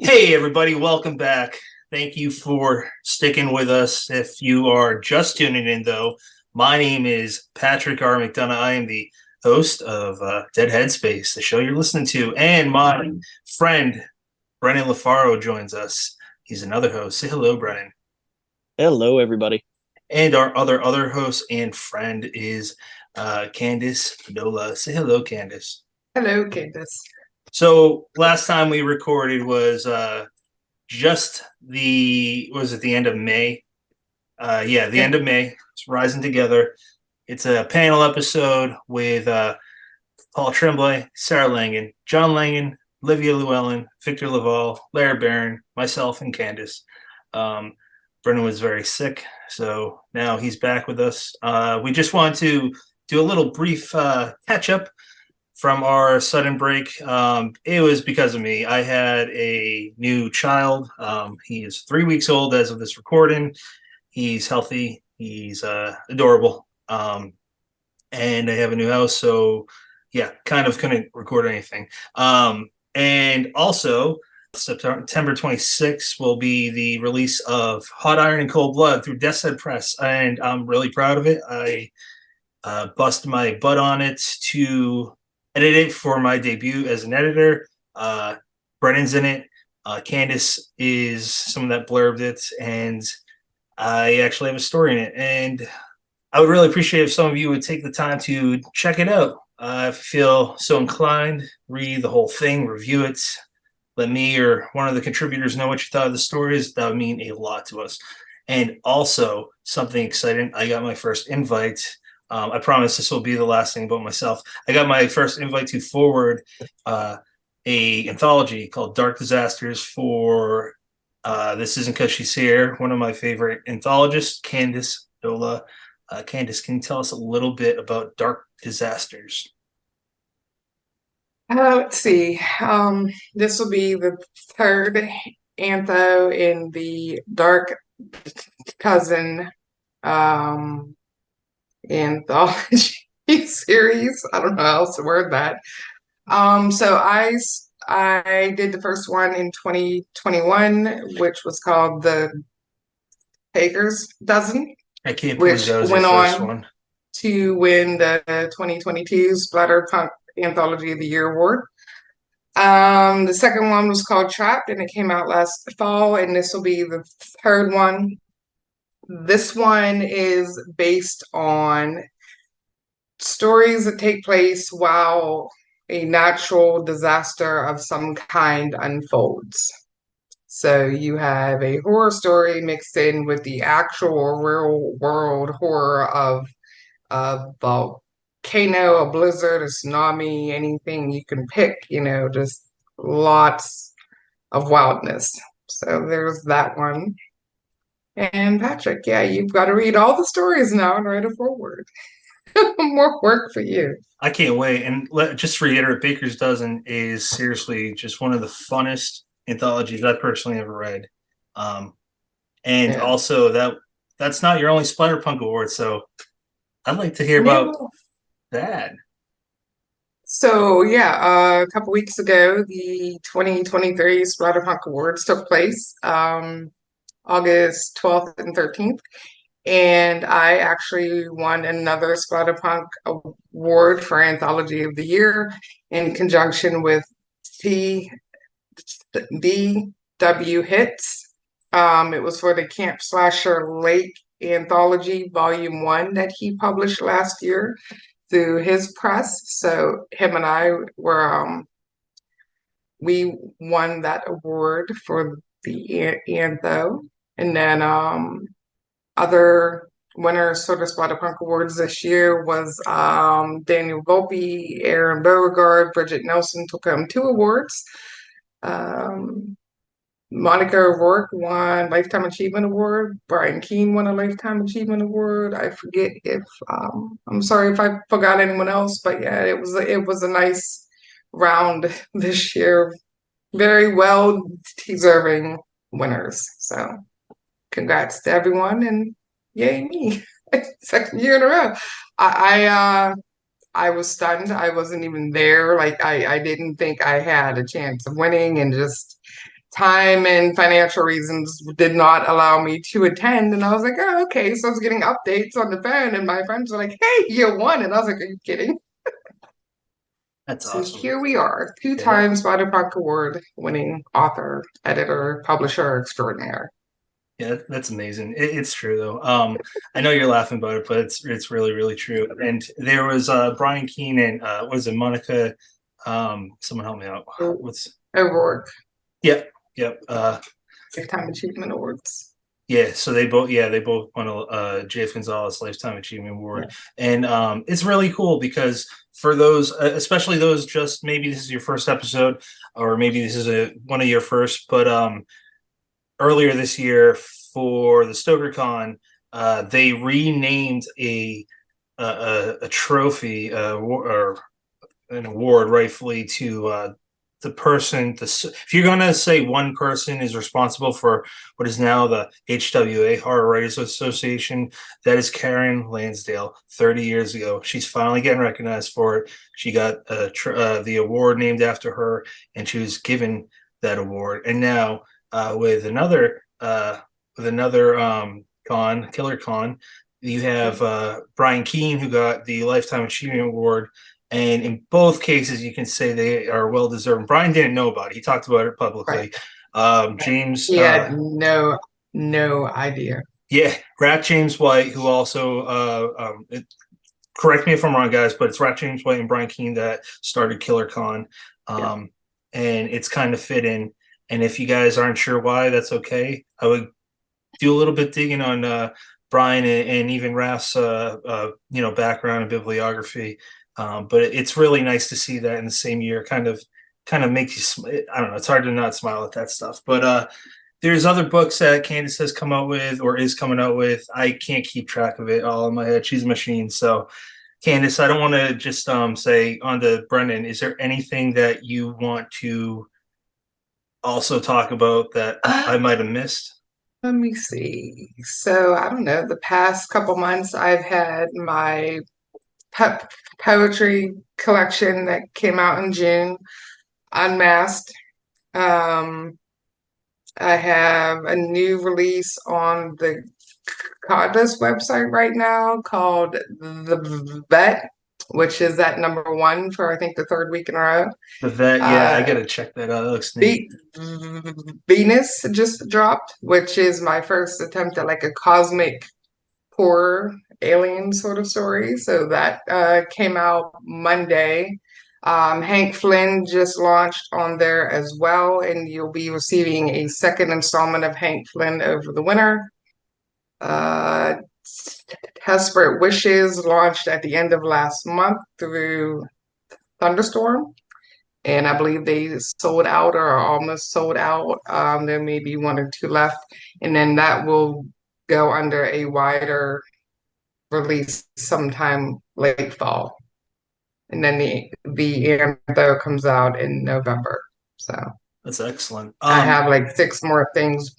Hey, everybody, welcome back. Thank you for sticking with us. If you are just tuning in, though, my name is Patrick R. McDonough. I am the host of Dead Headspace, the show you're listening to, and my friend Brennan LaFaro joins us. He's another host. Say hello, Brennan. Hello, everybody. And our other host and friend is Candace Nola. Say hello, Candace. Hello, Candace. So last time we recorded was just the end of May. The end of May. It's Rising Together. It's a panel episode with Paul Tremblay, Sarah Langan, John Langan, Olivia Llewellyn, Victor Laval, Larry Barron, myself, and Candace. Brennan was very sick, so now he's back with us. We just want to do a little brief catch up from our sudden break. It was because of me. I had a new child. He is 3 weeks old as of this recording. He's healthy. He's adorable. And I have a new house. So, yeah, kind of couldn't record anything. And also, September 26th will be the release of Hot Iron and Cold Blood through Death's Head Press. And I'm really proud of it. I busted my butt on it to edit it for my debut as an editor. Brennan's in it. Candace is someone that blurbed it, and I actually have a story in it. And I would really appreciate if some of you would take the time to check it out. If you feel so inclined, read the whole thing, review it. Let me or one of the contributors know what you thought of the stories. That would mean a lot to us. And also, something exciting, I got my first invite. I promise this will be the last thing about myself. I got my first invite to forward a anthology called Dark Disasters for This Isn't Because She's Here, one of my favorite anthologists, Candace Dola. Candace, can you tell us a little bit about Dark Disasters? Let's see. This will be the third antho in the Dark Cousin anthology series. I don't know how else to word that. So I did the first one in 2021, which was called The Baker's Dozen, I can't believe which that was your went first on one. to win the 2022 Splatterpunk Anthology of the Year award. The second one was called Trapped, and it came out last fall, and this will be the third one. This one is based on stories that take place while a natural disaster of some kind unfolds. So you have a horror story mixed in with the actual real world horror of a volcano, a blizzard, a tsunami, anything you can pick, just lots of wildness. So there's that one. And Patrick, yeah, you've got to read all the stories now and write a foreword. More work for you. I can't wait. And just to reiterate, Baker's Dozen is seriously just one of the funnest anthologies I personally ever read. And Yeah. also that's not your only Splatterpunk award, so I'd like to hear about that. So yeah, a couple weeks ago, the 2023 Splatterpunk Awards took place, August 12th and 13th, and I actually won another Splatterpunk Award for Anthology of the Year in conjunction with DW Hits. It was for the Camp Slasher Lake Anthology Volume 1 that he published last year through his press. So him and I were we won that award for the antho. And then other winners for the Splatterpunk Awards this year was Daniel Volpe, Aaron Beauregard, Bridget Nelson took home 2 awards. Monica O'Rourke won Lifetime Achievement Award. Brian Keene won a Lifetime Achievement Award. I forget if I'm sorry if I forgot anyone else, but yeah, it was a nice round this year. Very well deserving winners. So congrats to everyone and yay me. Second year in a row. I was stunned. I wasn't even there. Like I didn't think I had a chance of winning and just time and financial reasons did not allow me to attend. And I was like, oh, okay. So I was getting updates on the phone, and my friends were like, hey, you won. And I was like, are you kidding? That's So awesome. here we are, two Yeah, times Spider-Punk Award winning author, editor, publisher extraordinaire. yeah, that's amazing. It's true though. I know you're laughing about it, but it's really really true. And there was Brian Keene and what is it, Monica? Someone help me out. What's Award, Yep, yep. Lifetime Achievement Awards. Yeah, so they both won a J.F. Gonzalez Lifetime Achievement Award, and it's really cool because for those, especially those, just maybe this is your first episode, or maybe this is one of your first, but earlier this year for the StokerCon, they renamed a trophy or an award rightfully to the person. If you're gonna say one person is responsible for what is now the HWA Horror Writers Association, that is Karen Lansdale. 30 years ago, she's finally getting recognized for it. She got the award named after her, and she was given that award. And now with another con, Killer Con, you have Brian Keene, who got the Lifetime Achievement Award. And in both cases, you can say they are well deserved. Brian didn't know about it. He talked about it publicly. James, He had no idea. yeah, Rat James White, who also, correct me if I'm wrong, guys, but it's Rat James White and Brian Keene that started Killer Con. And it's kind of fit in. And if you guys aren't sure why, that's okay. I would do a little bit digging on Brian and even Raf's background and bibliography. But it's really nice to see that in the same year. Kind of makes you. I don't know. It's hard to not smile at that stuff. But there's other books that Candace has come out with or is coming out with. I can't keep track of it all in my head. She's a machine. So, Candace, I don't want to just say on to Brennan. Is there anything that you want to also talk about that I might have missed? Let me see. So I don't know. The past couple months, I've had my poetry collection that came out in June, Unmasked. Um, I have a new release on the Candace website right now called The Vet, which is at #1 for I think the third week in a row. The Vet, yeah, I Uh, gotta check that out. That looks neat. Venus just dropped, which is my first attempt at like a cosmic horror alien sort of story. So that came out Monday. Hank Flynn just launched on there as well, and you'll be receiving a second installment of Hank Flynn over the winter. Uh, Desperate Wishes launched at the end of last month through Thunderstorm, and I believe they sold out or are almost sold out. There may be one or two left, and then that will go under a wider release sometime late fall. And then the Antho comes out in November. So That's excellent. I have like 6 more things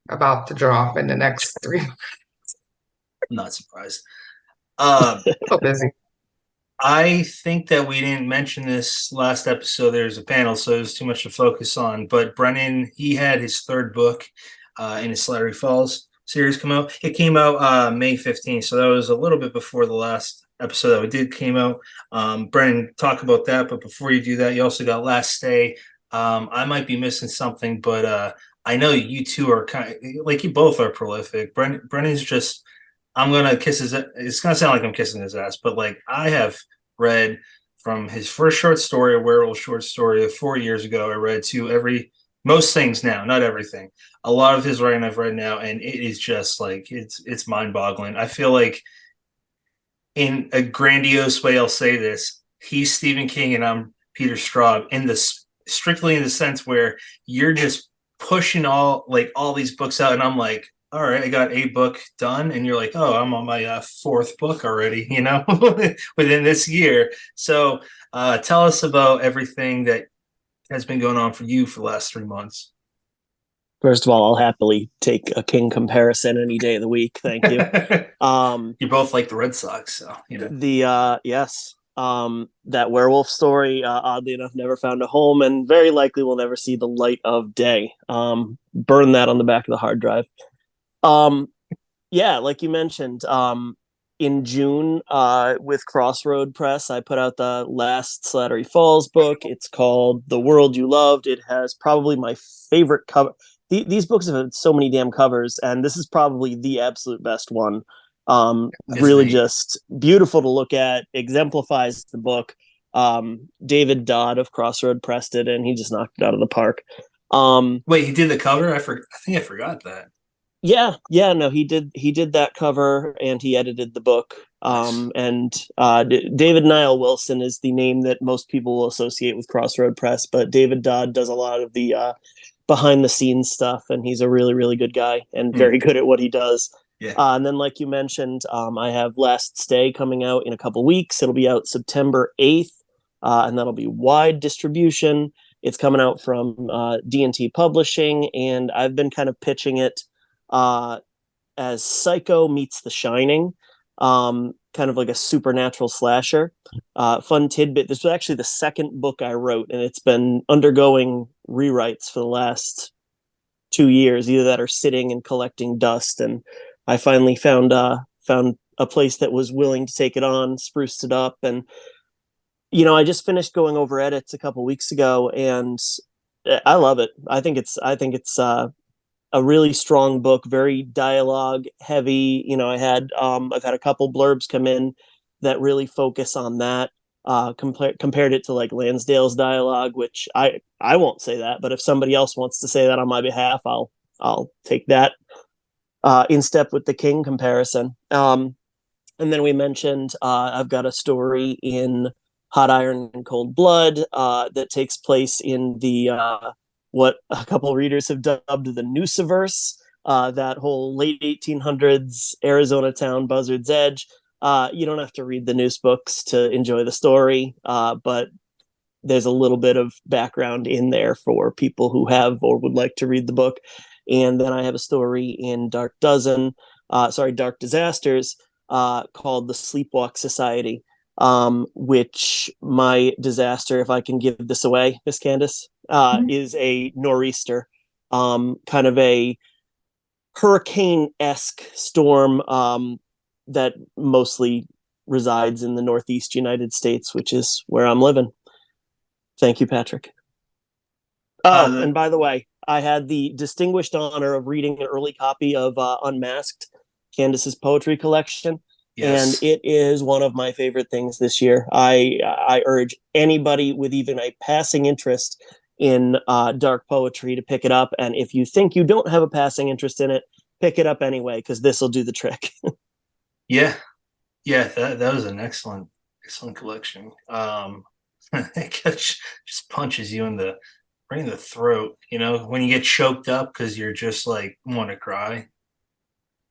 about to drop in the next 3 months. I'm not surprised. So busy. I think that we didn't mention this last episode. There's a panel, so there's too much to focus on. But Brennan, he had his third book in his Slattery Falls series come out. It came out May 15th, so that was a little bit before the last episode that we did came out. Brennan, talk about that. But before you do that, you also got Last Stay. I might be missing something, but I know you two are kind of like you both are prolific. Brennan's just. I'm gonna kiss his. It's gonna sound like I'm kissing his ass, but like I have read from his first short story, a werewolf short story of 4 years ago. I read to most things now, not everything. A lot of his writing I've read now, and it is just like it's mind boggling. I feel like in a grandiose way, I'll say this: he's Stephen King, and I'm Peter Straub. Strictly in the sense where you're just pushing all these books out, and I'm like, all right, I got a book done, and you're like, oh, I'm on my fourth book already, within this year. So tell us about everything that has been going on for you for the last 3 months. First of all, I'll happily take a King comparison any day of the week. Thank you. You both like the Red Sox, so Yes, That werewolf story, oddly enough, never found a home and very likely will never see the light of day. Burn that on the back of the hard drive. Yeah, like you mentioned, in June, with Crossroad Press, I put out the last Slattery Falls book. It's called The World You Loved. It has probably my favorite cover. These books have had so many damn covers, and this is probably the absolute best one. Really just beautiful to look at, exemplifies the book. David Dodd of Crossroad Press did it, and he just knocked it out of the park. Wait, he did the cover? I think I forgot that. Yeah, no, he did that cover and he edited the book. Nice. And David Niall Wilson is the name that most people will associate with Crossroad Press, but David Dodd does a lot of the behind the scenes stuff, and he's a really, really good guy and very good at what he does. Yeah. And then, like you mentioned, I have Last Stay coming out in a couple weeks. It'll be out September 8th, and that'll be wide distribution. It's coming out from D&T Publishing, and I've been kind of pitching it as Psycho meets The Shining, kind of like a supernatural slasher. Fun tidbit: this was actually the second book I wrote, and it's been undergoing rewrites for the last 2 years, either that or sitting and collecting dust. And I finally found a place that was willing to take it on, spruced it up, and I just finished going over edits a couple weeks ago, and I love it. I think it's a really strong book, very dialogue heavy. I've had a couple blurbs come in that really focus on that. Compared it to like Lansdale's dialogue, which I won't say that, but if somebody else wants to say that on my behalf, I'll take that in step with the King comparison. And then we mentioned I've got a story in Hot Iron and Cold Blood that takes place in the what a couple of readers have dubbed the Nooseverse, that whole late 1800s Arizona town, Buzzard's Edge. You don't have to read the Noose books to enjoy the story, but there's a little bit of background in there for people who have or would like to read the book. And then I have a story in Dark Disasters, called The Sleepwalk Society, which my disaster, if I can give this away, Miss Candace, is a nor'easter, kind of a hurricane-esque storm that mostly resides in the Northeast United States, which is where I'm living. Thank you, Patrick. And by the way, I had the distinguished honor of reading an early copy of Unmasked, Candace's poetry collection. Yes. And it is one of my favorite things this year. I urge anybody with even a passing interest in dark poetry to pick it up. And if you think you don't have a passing interest in it, pick it up anyway, because this will do the trick. Yeah, that was an excellent collection. It just punches you in the throat, when you get choked up because you're just like want to cry,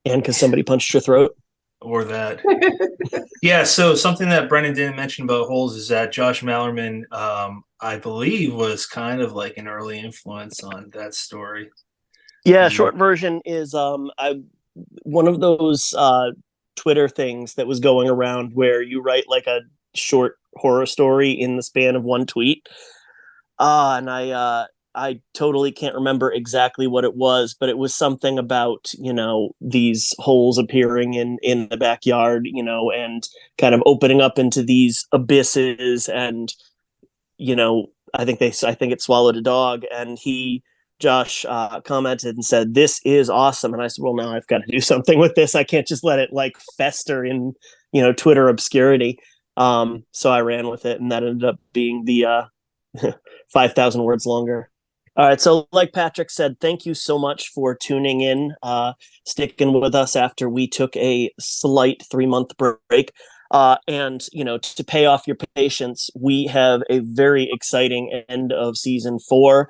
and because somebody punched your throat, or that. Yeah. So something that Brennan didn't mention about Holes is that Josh Mallerman, I believe, was kind of like an early influence on that story. Yeah, short version is one of those Twitter things that was going around where you write like a short horror story in the span of one tweet. And I totally can't remember exactly what it was, but it was something about, these holes appearing in the backyard, and kind of opening up into these abysses. And, I think it swallowed a dog, and Josh commented and said, "This is awesome." And I said, well, now I've got to do something with this. I can't just let it like fester in, Twitter obscurity. So I ran with it, and that ended up being the 5,000 words longer. All right. So like Patrick said, thank you so much for tuning in, sticking with us after we took a slight 3-month break. And, to pay off your patience, we have a very exciting end of season 4.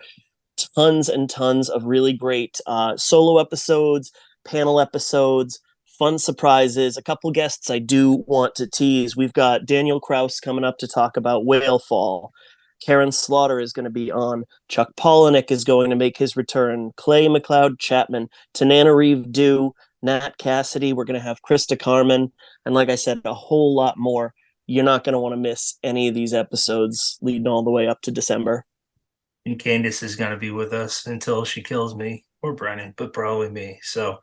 Tons and tons of really great solo episodes, panel episodes, fun surprises, a couple guests I do want to tease. We've got Daniel Kraus coming up to talk about Whale Fall. Karen Slaughter is going to be on. Chuck Palahniuk is going to make his return. Clay McLeod Chapman, Tananarive Dew, Nat Cassidy. We're going to have Krista Carmen. And like I said, a whole lot more. you're not going to want to miss any of these episodes leading all the way up to December. And Candace is going to be with us until she kills me or Brennan, but probably me. So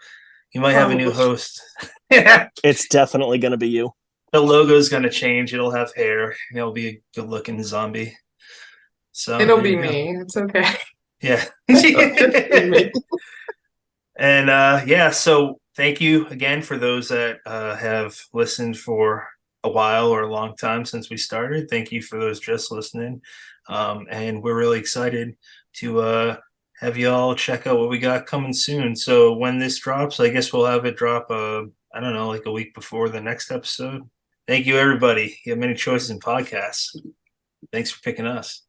you might have a new host. Yeah. It's definitely going to be you. The logo is going to change. It'll have hair. It'll be a good looking zombie. So It'll be me. It's okay. Yeah. Me. And yeah, so thank you again for those that have listened for a while or a long time since we started. Thank you for those just listening. And we're really excited to have you all check out what we got coming soon. So when this drops, I guess we'll have it drop, I don't know, like a week before the next episode. Thank you, everybody. You have many choices in podcasts. Thanks for picking us.